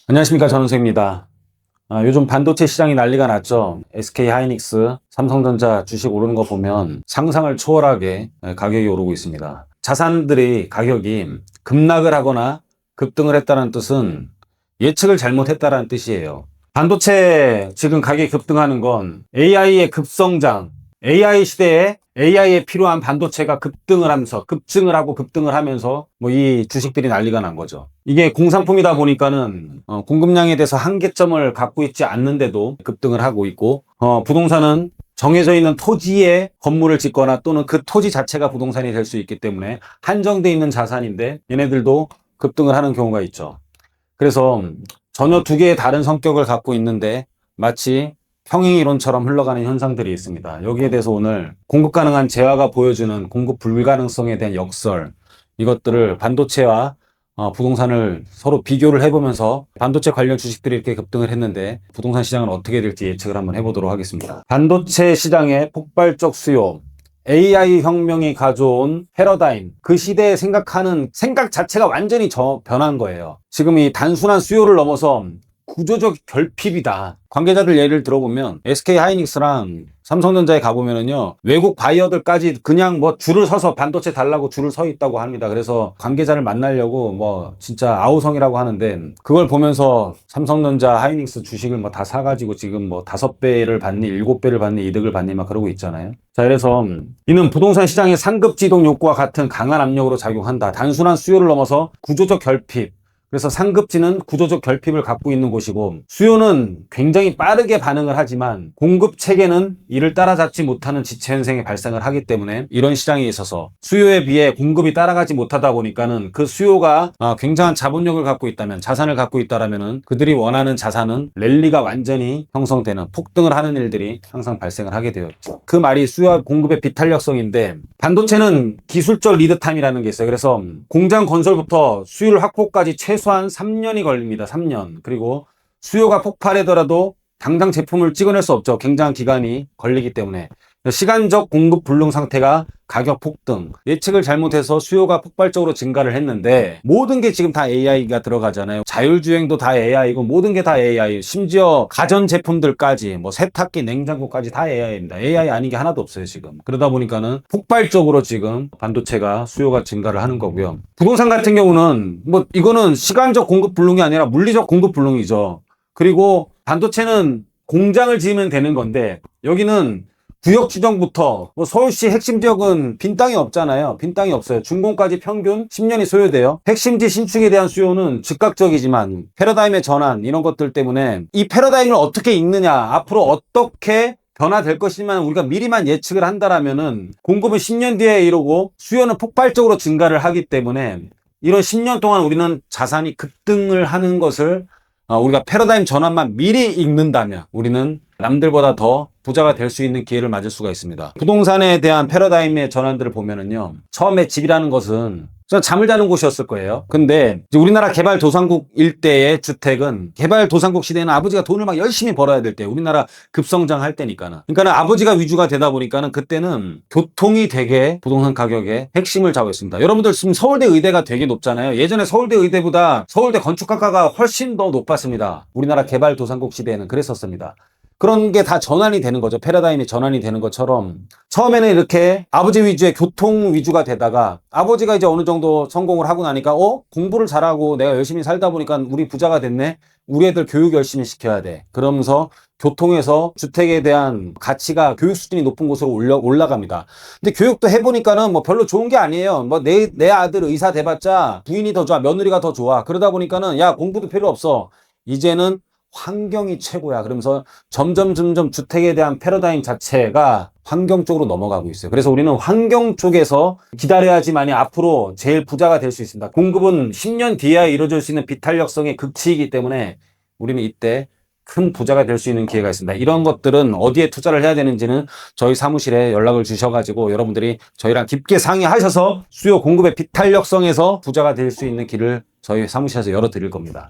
안녕하십니까, 전은수입니다. 요즘 반도체 시장이 난리가 났죠. SK 하이닉스, 삼성전자 주식 오르는 거 보면 상상을 초월하게 가격이 오르고 있습니다. 자산들의 가격이 급락을 하거나 급등을 했다는 뜻은 예측을 잘못했다는 뜻이에요. 반도체 지금 가격이 급등하는 건 AI의 급성장, AI 시대에 AI에 필요한 반도체가 급등을 하면서 뭐 이 주식들이 난리가 난 거죠. 이게 공산품이다 보니까는 공급량에 대해서 한계점을 갖고 있지 않는데도 급등을 하고 있고, 부동산은 정해져 있는 토지에 건물을 짓거나 또는 그 토지 자체가 부동산이 될 수 있기 때문에 한정돼 있는 자산인데 얘네들도 급등을 하는 경우가 있죠. 그래서 전혀 두 개의 다른 성격을 갖고 있는데 마치 평행이론처럼 흘러가는 현상들이 있습니다. 여기에 대해서 오늘 공급 가능한 재화가 보여주는 공급 불가능성에 대한 역설, 이것들을 반도체와 부동산을 서로 비교를 해보면서 반도체 관련 주식들이 이렇게 급등을 했는데 부동산 시장은 어떻게 될지 예측을 한번 해보도록 하겠습니다. 반도체 시장의 폭발적 수요, AI 혁명이 가져온 패러다임, 그 시대에 생각하는 생각 자체가 완전히 변한 거예요. 지금 이 단순한 수요를 넘어서 구조적 결핍이다. 관계자들 예를 들어보면 SK 하이닉스랑 삼성전자에 가보면은요, 외국 바이어들까지 그냥 뭐 줄을 서서 반도체 달라고 줄을 서 있다고 합니다. 그래서 관계자를 만나려고 뭐 진짜 아우성이라고 하는데, 그걸 보면서 삼성전자 하이닉스 주식을 뭐 다 사가지고 지금 뭐 5배를 받니 7배를 받니 이득을 받니 막 그러고 있잖아요. 자, 그래서 이는 부동산 시장의 상급지동 욕구와 같은 강한 압력으로 작용한다. 단순한 수요를 넘어서 구조적 결핍, 그래서 상급지는 구조적 결핍을 갖고 있는 곳이고, 수요는 굉장히 빠르게 반응을 하지만 공급 체계는 이를 따라잡지 못하는 지체 현상이 발생을 하기 때문에 이런 시장에 있어서 수요에 비해 공급이 따라가지 못하다 보니까는 그 수요가 굉장한 자본력을 갖고 있다면, 자산을 갖고 있다라면은 그들이 원하는 자산은 랠리가 완전히 형성되는, 폭등을 하는 일들이 항상 발생을 하게 되었죠. 그 말이 수요와 공급의 비탄력성인데, 반도체는 기술적 리드타임이라는 게 있어요. 그래서 공장 건설부터 수율 확보까지 최소한 3년이 걸립니다. 3년. 그리고 수요가 폭발하더라도 당장 제품을 찍어낼 수 없죠. 굉장한 기간이 걸리기 때문에. 시간적 공급 불능 상태가 가격 폭등, 예측을 잘못해서 수요가 폭발적으로 증가를 했는데, 모든 게 지금 다 AI가 들어가잖아요. 자율주행도 다 AI고 모든 게 다 AI, 심지어 가전제품들까지 뭐 세탁기, 냉장고까지 다 AI입니다. AI 아닌 게 하나도 없어요 지금. 그러다 보니까는 폭발적으로 지금 반도체가 수요가 증가를 하는 거고요. 부동산 같은 경우는 뭐 이거는 시간적 공급 불능이 아니라 물리적 공급 불능이죠. 그리고 반도체는 공장을 지으면 되는 건데, 여기는 구역 지정부터 뭐 서울시 핵심 지역은 빈 땅이 없잖아요. 빈 땅이 없어요. 준공까지 평균 10년이 소요돼요. 핵심지 신축에 대한 수요는 즉각적이지만 패러다임의 전환, 이런 것들 때문에 이 패러다임을 어떻게 읽느냐, 앞으로 어떻게 변화될 것이지만 우리가 미리만 예측을 한다라면은 공급은 10년 뒤에 이루고 수요는 폭발적으로 증가를 하기 때문에 이런 10년 동안 우리는 자산이 급등을 하는 것을 우리가 패러다임 전환만 미리 읽는다면 우리는 남들보다 더 부자가 될 수 있는 기회를 맞을 수가 있습니다. 부동산에 대한 패러다임의 전환들을 보면은요, 처음에 집이라는 것은 잠을 자는 곳이었을 거예요. 근데 우리나라 개발도상국 일대의 주택은, 개발도상국 시대에는 아버지가 돈을 막 열심히 벌어야 될 때, 우리나라 급성장할 때니까는, 그러니까는 아버지가 위주가 되다 보니까는 그때는 교통이 되게 부동산 가격의 핵심을 좌우했습니다. 여러분들 지금 서울대 의대가 되게 높잖아요. 예전에 서울대 의대보다 서울대 건축학과가 훨씬 더 높았습니다. 우리나라 개발도상국 시대에는 그랬었습니다. 그런 게 다 전환이 되는 거죠. 패러다임이 전환이 되는 것처럼 처음에는 이렇게 아버지 위주의 교통 위주가 되다가, 아버지가 이제 어느 정도 성공을 하고 나니까 공부를 잘하고 내가 열심히 살다 보니까 우리 부자가 됐네, 우리 애들 교육 열심히 시켜야 돼, 그러면서 교통에서 주택에 대한 가치가 교육 수준이 높은 곳으로 올라갑니다. 근데 교육도 해보니까는 뭐 별로 좋은 게 아니에요. 뭐 내 아들 의사 돼봤자 부인이 더 좋아, 며느리가 더 좋아. 그러다 보니까는 야, 공부도 필요 없어, 이제는 환경이 최고야. 그러면서 점점 주택에 대한 패러다임 자체가 환경 쪽으로 넘어가고 있어요. 그래서 우리는 환경 쪽에서 기다려야지만이 앞으로 제일 부자가 될 수 있습니다. 공급은 10년 뒤에 이루어질 수 있는 비탄력성의 극치이기 때문에 우리는 이때 큰 부자가 될 수 있는 기회가 있습니다. 이런 것들은 어디에 투자를 해야 되는지는 저희 사무실에 연락을 주셔가지고 여러분들이 저희랑 깊게 상의하셔서 수요 공급의 비탄력성에서 부자가 될 수 있는 길을 저희 사무실에서 열어드릴 겁니다.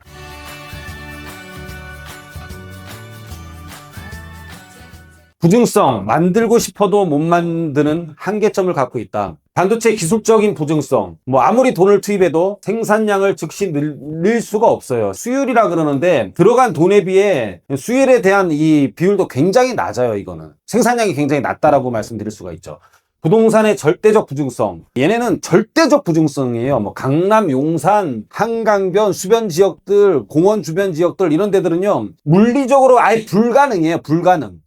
부증성, 만들고 싶어도 못 만드는 한계점을 갖고 있다. 반도체 기술적인 부증성, 뭐 아무리 돈을 투입해도 생산량을 즉시 늘릴 수가 없어요. 수율이라 그러는데 들어간 돈에 비해 수율에 대한 이 비율도 굉장히 낮아요. 이거는 생산량이 굉장히 낮다라고 말씀드릴 수가 있죠. 부동산의 절대적 부증성, 얘네는 절대적 부증성이에요. 뭐 강남, 용산, 한강변, 수변 지역들, 공원 주변 지역들 이런 데들은요 물리적으로 아예 불가능해요.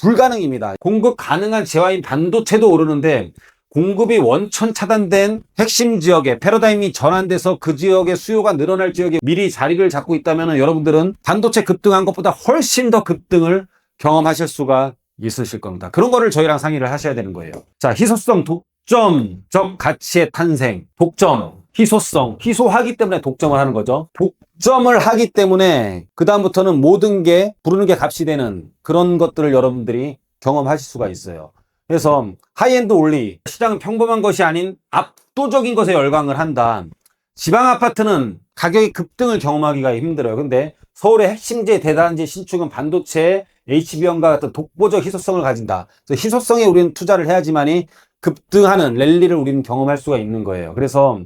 불가능입니다. 공급 가능한 재화인 반도체도 오르는데 공급이 원천 차단된 핵심 지역에 패러다임이 전환돼서 그 지역의 수요가 늘어날 지역에 미리 자리를 잡고 있다면 여러분들은 반도체 급등한 것보다 훨씬 더 급등을 경험하실 수가 있으실 겁니다. 그런 거를 저희랑 상의를 하셔야 되는 거예요. 자, 희소성 독점적 가치의 탄생. 독점, 희소성, 희소하기 때문에 독점을 하는 거죠. 독점을 하기 때문에 그 다음부터는 모든 게 부르는 게 값이 되는 그런 것들을 여러분들이 경험하실 수가 있어요. 그래서 하이엔드 올리, 시장은 평범한 것이 아닌 압도적인 것에 열광을 한다. 지방 아파트는 가격이 급등을 경험하기가 힘들어요. 근데 서울의 핵심지 대단지 신축은 반도체 HBM과 같은 독보적 희소성을 가진다. 그래서 희소성에 우리는 투자를 해야지만이 급등하는 랠리를 우리는 경험할 수가 있는 거예요. 그래서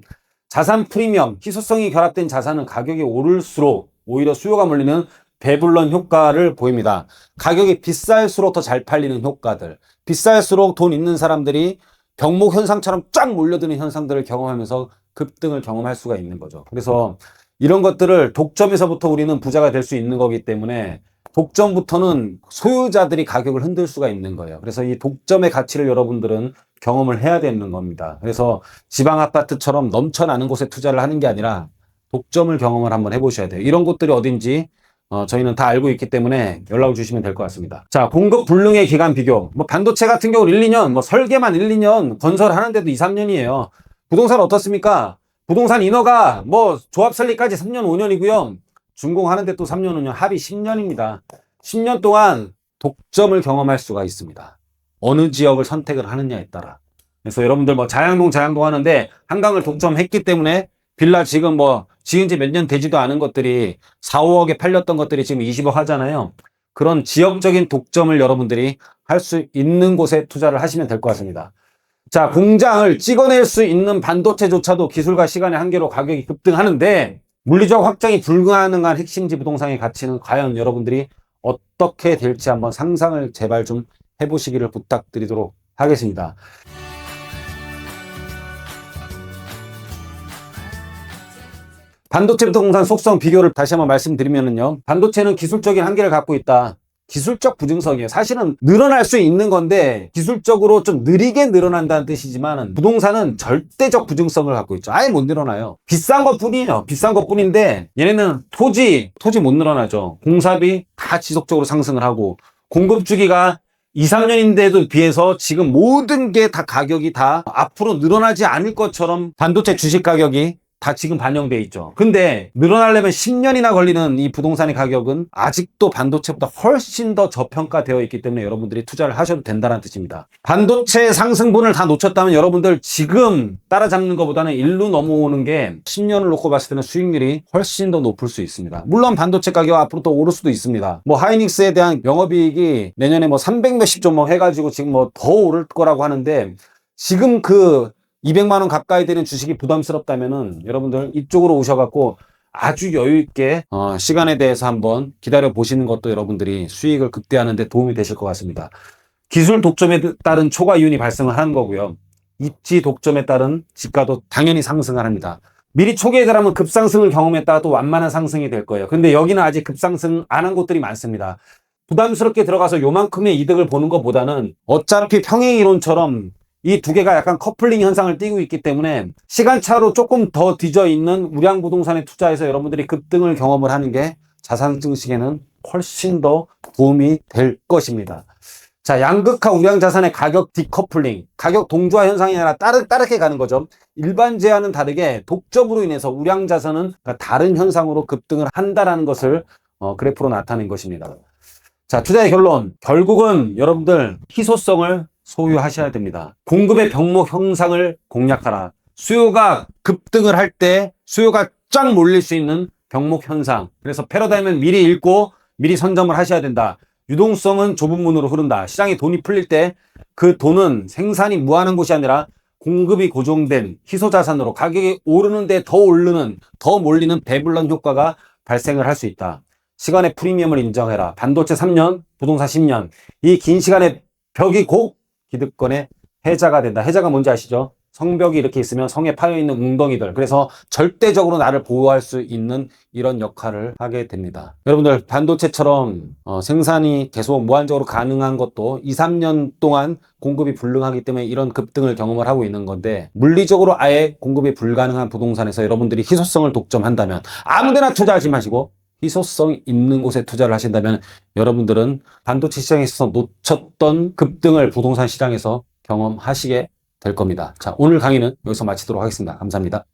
자산 프리미엄, 희소성이 결합된 자산은 가격이 오를수록 오히려 수요가 몰리는 배불런 효과를 보입니다. 가격이 비쌀수록 더 잘 팔리는 효과들. 비쌀수록 돈 있는 사람들이 병목 현상처럼 쫙 몰려드는 현상들을 경험하면서 급등을 경험할 수가 있는 거죠. 그래서 이런 것들을 독점에서부터 우리는 부자가 될 수 있는 거기 때문에 독점부터는 소유자들이 가격을 흔들 수가 있는 거예요. 그래서 이 독점의 가치를 여러분들은 경험을 해야 되는 겁니다. 그래서 지방 아파트처럼 넘쳐나는 곳에 투자를 하는 게 아니라 독점을 경험을 한번 해보셔야 돼요. 이런 곳들이 어딘지 저희는 다 알고 있기 때문에 연락을 주시면 될 것 같습니다. 자, 공급 불능의 기간 비교. 뭐 반도체 같은 경우 1, 2년, 뭐 설계만 1, 2년, 건설하는데도 2, 3년이에요. 부동산 어떻습니까? 부동산 인허가 뭐 조합 설립까지 3년, 5년이고요. 준공하는데 또 3년, 5년, 합의 10년입니다. 10년 동안 독점을 경험할 수가 있습니다. 어느 지역을 선택을 하느냐에 따라. 그래서 여러분들 뭐 자양동 하는데 한강을 독점했기 때문에 빌라 지금 뭐 지은 지 몇 년 되지도 않은 것들이 4, 5억에 팔렸던 것들이 지금 20억 하잖아요. 그런 지역적인 독점을 여러분들이 할 수 있는 곳에 투자를 하시면 될 것 같습니다. 자, 공장을 찍어낼 수 있는 반도체조차도 기술과 시간의 한계로 가격이 급등하는데 물리적 확장이 불가능한 핵심지 부동산의 가치는 과연 여러분들이 어떻게 될지 한번 상상을 제발 좀 해보시기를 부탁드리도록 하겠습니다. 반도체 부동산 속성 비교를 다시 한번 말씀드리면요. 반도체는 기술적인 한계를 갖고 있다. 기술적 부증성이에요. 사실은 늘어날 수 있는 건데 기술적으로 좀 느리게 늘어난다는 뜻이지만 부동산은 절대적 부증성을 갖고 있죠. 아예 못 늘어나요. 비싼 것 뿐이에요. 비싼 것 뿐인데 얘네는 토지 못 늘어나죠. 공사비 다 지속적으로 상승을 하고 공급 주기가 2, 3년인데도 비해서 지금 모든 게 다 가격이 다 앞으로 늘어나지 않을 것처럼 반도체 주식 가격이 다 지금 반영돼 있죠. 근데 늘어나려면 10년이나 걸리는 이 부동산의 가격은 아직도 반도체보다 훨씬 더 저평가되어 있기 때문에 여러분들이 투자를 하셔도 된다는 뜻입니다. 반도체 상승분을 다 놓쳤다면 여러분들 지금 따라잡는 것보다는 일로 넘어오는 게 10년을 놓고 봤을 때는 수익률이 훨씬 더 높을 수 있습니다. 물론 반도체 가격 앞으로 더 오를 수도 있습니다. 뭐 하이닉스에 대한 영업이익이 내년에 뭐 300 몇십 좀 뭐 해가지고 지금 뭐 더 오를 거라고 하는데 지금 그 200만 원 가까이 되는 주식이 부담스럽다면은 여러분들 이쪽으로 오셔갖고 아주 여유있게 시간에 대해서 한번 기다려 보시는 것도 여러분들이 수익을 극대화하는 데 도움이 되실 것 같습니다. 기술 독점에 따른 초과 이윤이 발생을 하는 거고요. 입지 독점에 따른 지가도 당연히 상승을 합니다. 미리 초기에 들어가면 급상승을 경험했다가 또 완만한 상승이 될 거예요. 근데 여기는 아직 급상승 안 한 곳들이 많습니다. 부담스럽게 들어가서 요만큼의 이득을 보는 것보다는 어차피 평행 이론처럼 이 두 개가 약간 커플링 현상을 띠고 있기 때문에 시간차로 조금 더 뒤져 있는 우량 부동산에 투자해서 여러분들이 급등을 경험을 하는 게 자산 증식에는 훨씬 더 도움이 될 것입니다. 자, 양극화 우량 자산의 가격 디커플링, 가격 동조화 현상이 아니라 따르게 가는 거죠. 일반 재화는 다르게 독점으로 인해서 우량 자산은 다른 현상으로 급등을 한다라는 것을 그래프로 나타낸 것입니다. 자, 투자의 결론. 결국은 여러분들 희소성을 소유하셔야 됩니다. 공급의 병목 형상을 공략하라. 수요가 급등을 할 때 수요가 쫙 몰릴 수 있는 병목 현상. 그래서 패러다임은 미리 읽고 미리 선점을 하셔야 된다. 유동성은 좁은 문으로 흐른다. 시장에 돈이 풀릴 때 그 돈은 생산이 무한한 곳이 아니라 공급이 고정된 희소자산으로 가격이 오르는데 더 오르는, 더 몰리는 배불런 효과가 발생을 할 수 있다. 시간의 프리미엄을 인정해라. 반도체 3년, 부동산 10년. 이 긴 시간의 벽이 곧 기득권의 해자가 된다. 해자가 뭔지 아시죠? 성벽이 이렇게 있으면 성에 파여있는 웅덩이들. 그래서 절대적으로 나를 보호할 수 있는 이런 역할을 하게 됩니다. 여러분들, 반도체처럼 생산이 계속 무한적으로 가능한 것도 2, 3년 동안 공급이 불능하기 때문에 이런 급등을 경험을 하고 있는 건데, 물리적으로 아예 공급이 불가능한 부동산에서 여러분들이 희소성을 독점한다면 아무데나 투자하지 마시고 희소성 있는 곳에 투자를 하신다면 여러분들은 반도체 시장에 있어서 놓쳤던 급등을 부동산 시장에서 경험하시게 될 겁니다. 자, 오늘 강의는 여기서 마치도록 하겠습니다. 감사합니다.